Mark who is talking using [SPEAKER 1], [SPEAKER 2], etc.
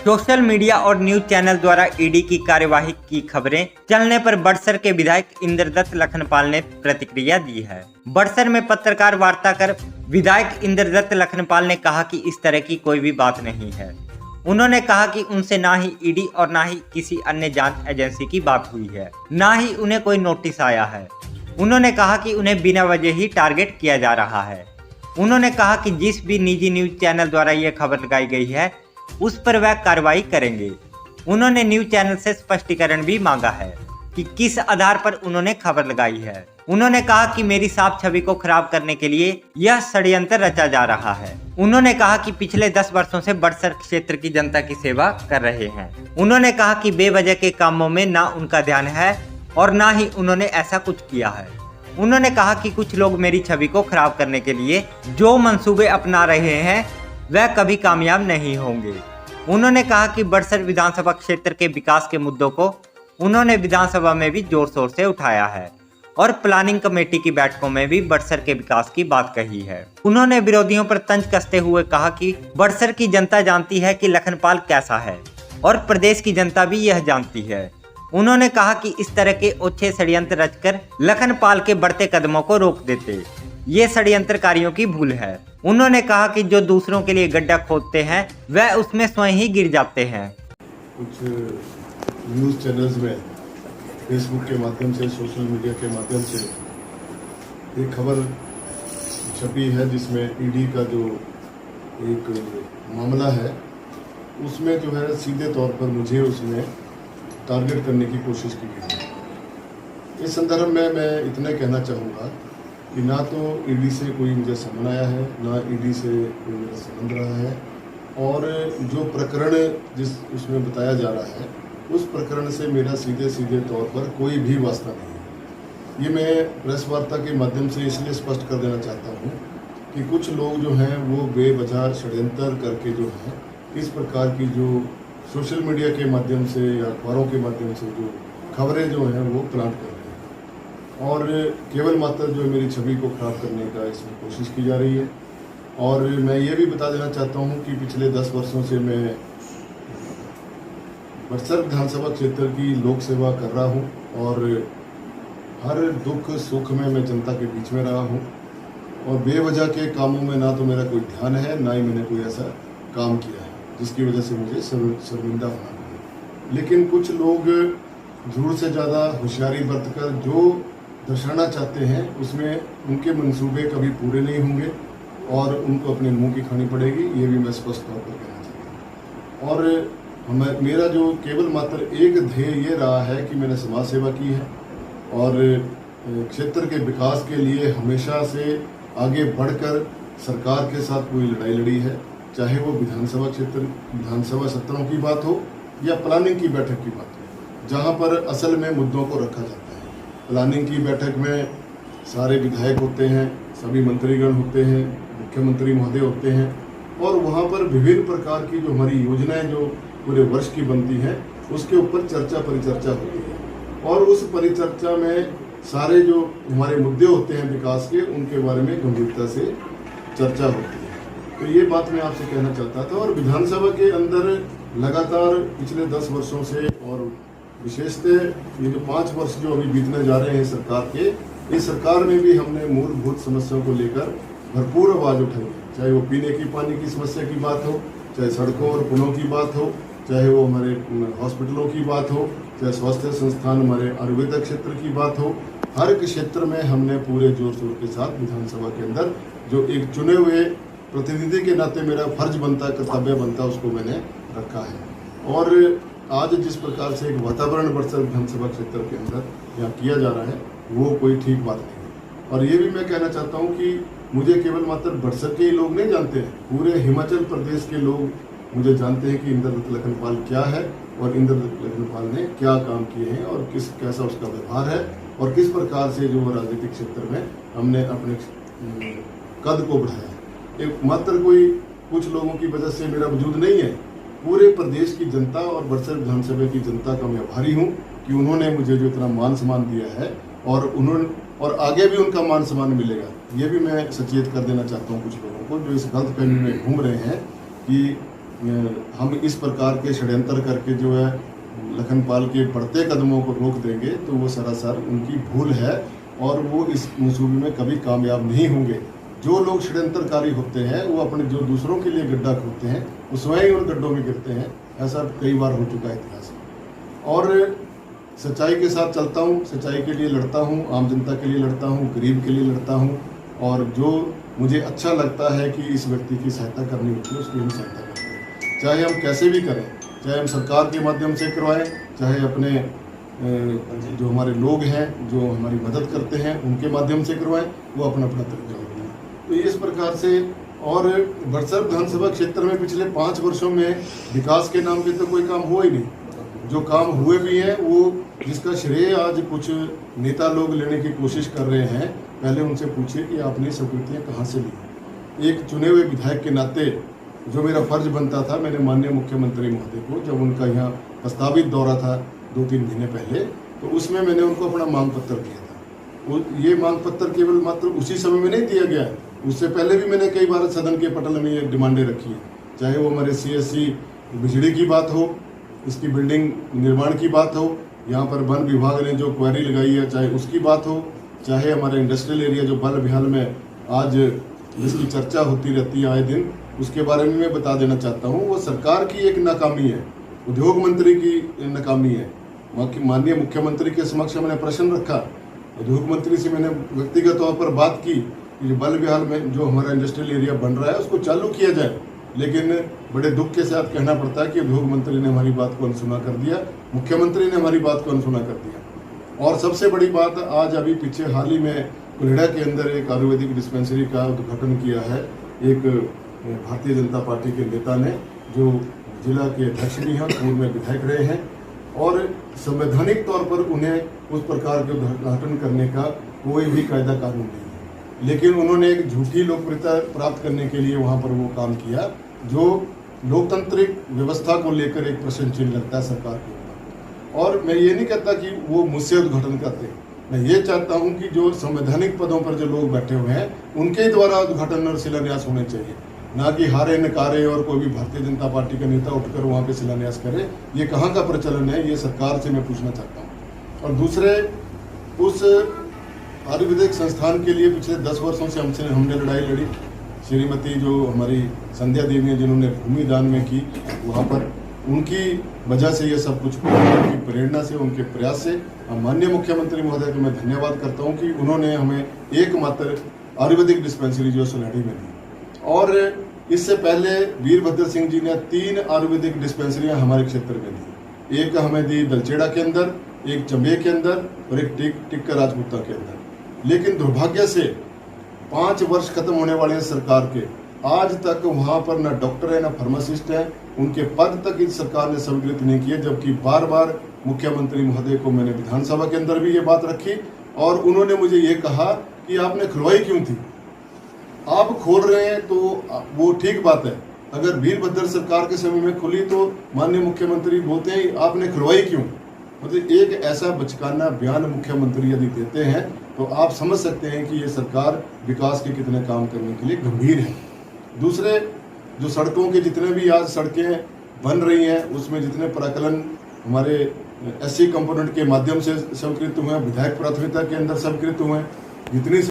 [SPEAKER 1] Social media और news channel द्वारा ED की कार्यवाही की खबरें चलने पर बड़सर के विधायक इंद्रदत्त लखनपाल ने प्रतिक्रिया दी है। बड़सर में पत्रकार वार्ता कर विधायक इंद्रदत्त लखनपाल ने कहा कि इस तरह की कोई भी बात नहीं है। उन्होंने कहा कि उनसे ना ही ईडी और ना ही किसी अन्य जांच एजेंसी की बात हुई है, ना ही उन्हें कोई नोटिस आया है। उन्होंने कहा कि उन्हें बिना वजह ही टारगेट किया जा रहा है। उन्होंने कहा कि जिस भी निजी न्यूज चैनल द्वारा यह खबर लगाई गई है उस पर वह कार्रवाई करेंगे। उन्होंने न्यूज चैनल से स्पष्टीकरण भी मांगा है कि किस आधार पर उन्होंने खबर लगाई है। उन्होंने कहा कि मेरी साफ छवि को खराब करने के लिए यह षड्यंत्र रचा जा रहा है। उन्होंने कहा कि पिछले 10 वर्षों से बड़सर क्षेत्र की जनता की सेवा कर रहे हैं। उन्होंने कहा कि बेवजह के कामों में ना उनका ध्यान है और ना ही उन्होंने ऐसा कुछ किया है। उन्होंने कहा कि कुछ लोग मेरी छवि को खराब करने के लिए जो मंसूबे अपना रहे हैं वह कभी कामयाब नहीं होंगे। उन्होंने कहा कि बड़सर विधानसभा क्षेत्र के विकास के मुद्दों को उन्होंने विधानसभा में भी जोर शोर से उठाया है और प्लानिंग कमेटी की बैठकों में भी बड़सर के विकास की बात कही है। उन्होंने विरोधियों पर तंज कसते हुए कहा कि बड़सर की जनता जानती है कि लखनपाल कैसा है और प्रदेश की जनता भी यह जानती है। उन्होंने कहा कि इस तरह के ओछे षड्यंत्र रचकर लखनपाल के बढ़ते कदमों को रोक देते, ये षड्यंत्रकारियों की भूल है। उन्होंने कहा कि जो दूसरों के लिए गड्ढा खोदते हैं वह उसमें स्वयं ही गिर जाते हैं।
[SPEAKER 2] कुछ न्यूज़ चैनल्स में फेसबुक के माध्यम से, सोशल मीडिया के माध्यम से एक खबर छपी है जिसमें ईडी का जो एक मामला है उसमें जो है सीधे तौर पर मुझे उसमें टारगेट करने की कोशिश की गई है। इस संदर्भ में मैं इतना कहना चाहूँगा कि ना तो ईडी से कोई मुझे समन आया है, ना ईडी से कोई मेरा संबंध रहा है, और जो प्रकरण जिस उसमें बताया जा रहा है उस प्रकरण से मेरा सीधे तौर पर कोई भी वास्ता नहीं है। ये मैं प्रेस वार्ता के माध्यम से इसलिए स्पष्ट कर देना चाहता हूँ कि कुछ लोग जो हैं वो बेवजह षड्यंत्र करके जो है इस प्रकार की जो सोशल मीडिया के माध्यम से या अखबारों के माध्यम से जो खबरें जो हैं वो प्लांट कर रहे हैं और केवल मात्र जो मेरी छवि को खराब करने का इसमें कोशिश की जा रही है। और मैं ये भी बता देना चाहता हूँ कि पिछले 10 वर्षों से मैं बड़सर विधानसभा क्षेत्र की लोक सेवा कर रहा हूँ और हर दुख सुख में मैं जनता के बीच में रहा हूँ और बेवजह के कामों में ना तो मेरा कोई ध्यान है, ना ही मैंने कोई ऐसा काम किया है जिसकी वजह से मुझे शर्मिंदा होना पड़े। लेकिन कुछ लोग जरूरत से ज़्यादा होशियारी बरतकर जो दर्शाना चाहते हैं उसमें उनके मंसूबे कभी पूरे नहीं होंगे और उनको अपने मुंह की खानी पड़ेगी, ये भी मैं स्पष्ट तौर पर कहना चाहता हूँ। और मेरा जो केवल मात्र एक ध्येय ये रहा है कि मैंने समाज सेवा की है और क्षेत्र के विकास के लिए हमेशा से आगे बढ़कर सरकार के साथ कोई लड़ाई लड़ी है, चाहे वो विधानसभा सत्रों की बात हो या प्लानिंग की बैठक की बात हो, जहाँ पर असल में मुद्दों को रखा जाता है। प्लानिंग की बैठक में सारे विधायक होते हैं, सभी मंत्रीगण होते हैं, मुख्यमंत्री महोदय होते हैं और वहाँ पर विभिन्न प्रकार की जो हमारी योजनाएं जो पूरे वर्ष की बनती हैं उसके ऊपर चर्चा परिचर्चा होती है और उस परिचर्चा में सारे जो हमारे मुद्दे होते हैं विकास के उनके बारे में गंभीरता से चर्चा होती है। तो ये बात मैं आपसे कहना चाहता था। और विधानसभा के अंदर लगातार पिछले 10 वर्षों से और विशेषतः ये जो 5 वर्ष जो अभी बीतने जा रहे हैं सरकार के, इस सरकार में भी हमने मूलभूत समस्याओं को लेकर भरपूर आवाज़ उठाई है, चाहे वो पीने की पानी की समस्या की बात हो, चाहे सड़कों और पुलों की बात हो, चाहे वो हमारे हॉस्पिटलों की बात हो, चाहे स्वास्थ्य संस्थान हमारे आयुर्वेदिक क्षेत्र की बात हो। हर एक क्षेत्र में हमने पूरे जोर शोर के साथ विधानसभा के अंदर जो एक चुने हुए प्रतिनिधि के नाते मेरा फर्ज बनता, कर्तव्य बनता, उसको मैंने रखा है। और आज जिस प्रकार से एक वातावरण बड़सर विधानसभा क्षेत्र के अंदर यहाँ किया जा रहा है वो कोई ठीक बात नहीं है। और ये भी मैं कहना चाहता हूँ कि मुझे केवल मात्र बड़सर के ही लोग नहीं जानते हैं, पूरे हिमाचल प्रदेश के लोग मुझे जानते हैं कि इंद्रदत्त लखनपाल क्या है और इंद्रदत्त लखनपाल ने क्या काम किए हैं और कैसा उसका व्यवहार है और किस प्रकार से जो राजनीतिक क्षेत्र में हमने अपने कद को बढ़ाया है। एक मात्र कोई कुछ लोगों की वजह से मेरा वजूद नहीं है, पूरे प्रदेश की जनता और बड़सर विधानसभा की जनता का मैं आभारी हूँ कि उन्होंने मुझे जो इतना मान सम्मान दिया है और आगे भी उनका मान सम्मान मिलेगा। ये भी मैं सचेत कर देना चाहता हूँ कुछ लोगों को जो इस गलतफहमी में घूम रहे हैं कि हम इस प्रकार के षड्यंत्र करके जो है लखनपाल के बढ़ते कदमों को रोक देंगे तो वो सरासर उनकी भूल है और वो इस मंसूबे में कभी कामयाब नहीं होंगे। जो लोग षड्यंत्रकारी होते हैं वो अपने जो दूसरों के लिए गड्ढा खोदते हैं वो स्वयं उन गड्ढों में गिरते हैं। ऐसा कई बार हो चुका है इतिहास में। और सच्चाई के साथ चलता हूँ, सच्चाई के लिए लड़ता हूँ, आम जनता के लिए लड़ता हूँ, गरीब के लिए लड़ता हूँ और जो मुझे अच्छा लगता है कि इस व्यक्ति की सहायता करनी होती है उसकी हम सहायता करते हैं। चाहे हम कैसे भी करें, चाहे हम सरकार के माध्यम से करवाएं, चाहे अपने जो हमारे लोग हैं जो हमारी मदद करते हैं उनके माध्यम से करवाएं, वो अपना अपना तरीका होता है। तो इस प्रकार से और बड़सर विधानसभा क्षेत्र में पिछले 5 वर्षों में विकास के नाम पे तो कोई काम हुआ ही नहीं। जो काम हुए भी हैं वो जिसका श्रेय आज कुछ नेता लोग लेने की कोशिश कर रहे हैं, पहले उनसे पूछिए कि आपने स्वीकृतियाँ कहाँ से ली। एक चुने हुए विधायक के नाते जो मेरा फर्ज बनता था, मैंने माननीय मुख्यमंत्री महोदय को जब उनका यहाँ प्रस्तावित दौरा था 2-3 महीने पहले, तो उसमें मैंने उनको अपना मांग पत्र दिया था। वो ये मांग पत्र केवल मात्र उसी समय में नहीं दिया गया है, उससे पहले भी मैंने कई बार सदन के पटल में ये डिमांडें रखी है। चाहे वो हमारे CSC बिजली की बात हो, इसकी बिल्डिंग निर्माण की बात हो, यहाँ पर वन विभाग ने जो क्वेरी लगाई है चाहे उसकी बात हो, चाहे हमारे इंडस्ट्रियल एरिया जो बल बिहाल में आज जिसकी चर्चा होती रहती है आए दिन, उसके बारे में मैं बता देना चाहता हूँ। वो सरकार की एक नाकामी है, उद्योग मंत्री की नाकामी है। माननीय मुख्यमंत्री के समक्ष मैंने प्रश्न रखा, उद्योग मंत्री से मैंने व्यक्तिगत तौर पर बात की कि जो बल विहाल में जो हमारा इंडस्ट्रियल एरिया बन रहा है उसको चालू किया जाए, लेकिन बड़े दुख के साथ कहना पड़ता है कि उद्योग मंत्री ने हमारी बात को अनसुना कर दिया, मुख्यमंत्री ने हमारी बात को अनसुना कर दिया। और सबसे बड़ी बात, आज अभी पीछे हाल ही में कुल्हेड़ा के अंदर एक आयुर्वेदिक डिस्पेंसरी का उद्घाटन किया है एक भारतीय जनता पार्टी के नेता ने, जो जिला के अध्यक्ष भी हैं, पूर्व में विधायक रहे हैं, और संवैधानिक तौर पर उन्हें उस प्रकार के उद्घाटन करने का कोई भी कायदा कानून नहीं है, लेकिन उन्होंने एक झूठी लोकप्रियता प्राप्त करने के लिए वहाँ पर वो काम किया जो लोकतांत्रिक व्यवस्था को लेकर एक प्रश्न चिन्ह लगता है सरकार के ऊपर। और मैं ये नहीं कहता कि वो मुझसे उद्घाटन करते, मैं ये चाहता हूँ कि जो संवैधानिक पदों पर जो लोग बैठे हुए हैं उनके द्वारा उद्घाटन और शिलान्यास होने चाहिए, ना कि हारे नकारे और कोई भी भारतीय जनता पार्टी का नेता उठकर वहाँ पे शिलान्यास करे। ये कहाँ का प्रचलन है, ये सरकार से मैं पूछना चाहता हूँ। और दूसरे, उस आयुर्वेदिक संस्थान के लिए पिछले 10 वर्षों से हमने लड़ाई लड़ी। श्रीमती जो हमारी संध्या देवी हैं जिन्होंने भूमि दान में की, वहाँ पर उनकी वजह से ये सब कुछ हुआ, उनकी प्रेरणा से, उनके प्रयास से माननीय मुख्यमंत्री महोदय को मैं धन्यवाद करता हूँ कि उन्होंने हमें एकमात्र आयुर्वेदिक डिस्पेंसरी जो सुनाड़ी में दी। और इससे पहले वीरभद्र सिंह जी ने 3 आयुर्वेदिक डिस्पेंसरियाँ हमारे क्षेत्र में दी। एक हमें दी दलचेड़ा के अंदर, एक चंबे के अंदर और एक टिक्कर राजपूता के अंदर। लेकिन दुर्भाग्य से 5 वर्ष खत्म होने वाले हैं सरकार के, आज तक वहाँ पर न डॉक्टर है न फार्मासिस्ट है, उनके पद तक इस सरकार ने स्वीकृत नहीं किए। जबकि बार बार मुख्यमंत्री महोदय को मैंने विधानसभा के अंदर भी ये बात रखी और उन्होंने मुझे ये कहा कि आपने खुलवाई क्यों थी, आप खोल रहे हैं तो वो ठीक बात है, अगर वीरभद्र सरकार के समय में खुली तो माननीय मुख्यमंत्री बोलते हैं आपने खुलवाई क्यों। मतलब एक ऐसा बचकाना बयान मुख्यमंत्री यदि देते हैं तो आप समझ सकते हैं कि ये सरकार विकास के कितने काम करने के लिए गंभीर है। दूसरे, जो सड़कों के जितने भी आज सड़कें बन रही हैं उसमें जितने प्राकलन हमारे SC कंपोनेंट के माध्यम से स्वीकृत हुए हैं, विधायक प्राथमिकता के अंदर स्वीकृत हुए हैं, जितनी